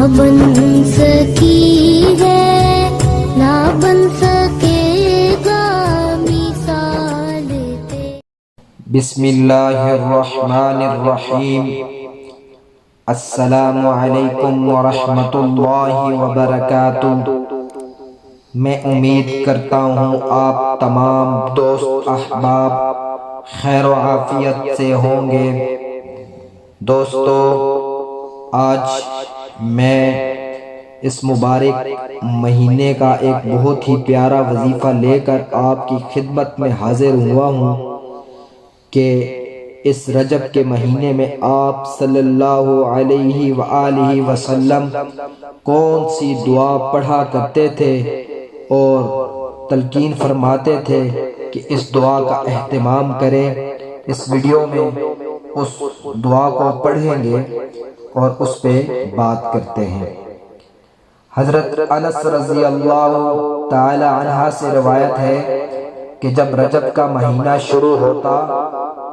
बन सकी है ना बन सकेगा मिसाल तेरी। बिस्मिल्लाहिर्रहमानिर्रहीम। अस्सलामु अलैकुम वरहमतुल्लाहि वबरकातुहू। मैं उम्मीद करता हूँ आप तमाम दोस्त अहबाब खैर व आफियत से होंगे। दोस्तों, आज मैं इस मुबारक महीने का एक बहुत ही प्यारा वजीफ़ा लेकर आपकी खिदमत में हाजिर हुआ हूँ कि इस रजब के महीने में आप सल्लल्लाहु अलैहि वआलिहि वसल्लम कौन सी दुआ पढ़ा करते थे और तलकीन फरमाते थे कि इस दुआ का एहतमाम करें। इस वीडियो में उस दुआ को पढ़ेंगे और उस पे बात करते हैं। हज़रत अनस रज़ी अल्लाह ताला अन्हा से रवायत है कि जब रजब का महीना शुरू होता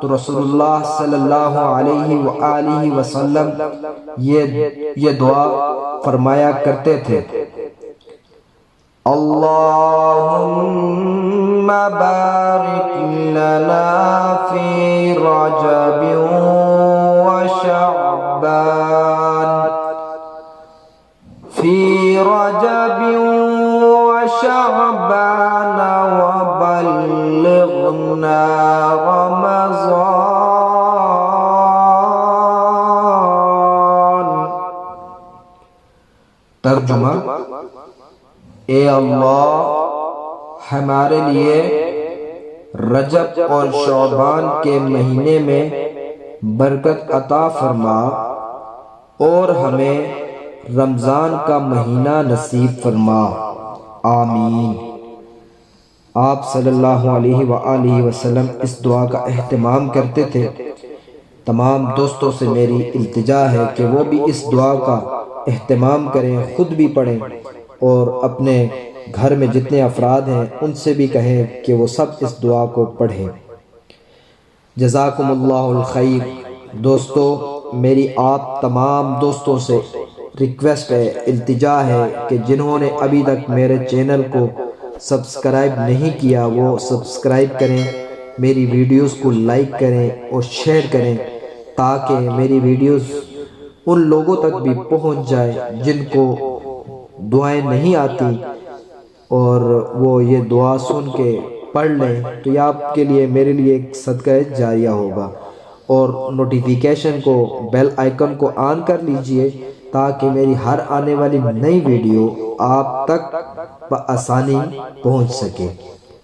तो रसूलुल्लाह सल्लल्लाहु अलैहि वआलिहि वसल्लम ये दुआ फरमाया करते थे, अल्लाहुम्मा बारिक लना फी रजब व शअबान फी रजब व शअबान व बल्लिगना रमज़ान। तर्जुमा, ए अल्लाह, हमारे लिए रजब और शअबान के महीने में बरकत अता फरमा और हमें रमज़ान का महीना नसीब फरमा, आमीन। आप सल्लल्लाहु अलैहि वआलिहि वसल्लम इस दुआ का एहतमाम करते थे। तमाम दोस्तों से मेरी इल्तिजा है कि वो भी इस दुआ का एहतमाम करें, खुद भी पढ़ें और अपने घर में जितने अफराद हैं उनसे भी कहें कि वो सब इस दुआ को पढ़ें। जज़ाकुमुल्लाहुल खैर। दोस्तों, मेरी आप तमाम दोस्तों से रिक्वेस्ट है, इल्तिजा है कि जिन्होंने अभी तक मेरे चैनल को सब्सक्राइब नहीं किया वो सब्सक्राइब करें, मेरी वीडियोस को लाइक करें और शेयर करें ताकि मेरी वीडियोस उन लोगों तक भी पहुंच जाए जिनको दुआएं नहीं आती और वो ये दुआ सुन के पढ़ लें तो ये आपके लिए मेरे लिए एक सदका जारिया होगा। और नोटिफिकेशन को, बेल आइकन को ऑन कर लीजिए ताकि मेरी हर आने वाली नई वीडियो आप तक बआसानी पहुंच सके।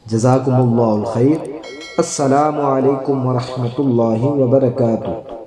जज़ाकुमुल्लाहुल खैर। अस्सलामु अलैकुम वरहमतुल्लाहि वबरकातुहू।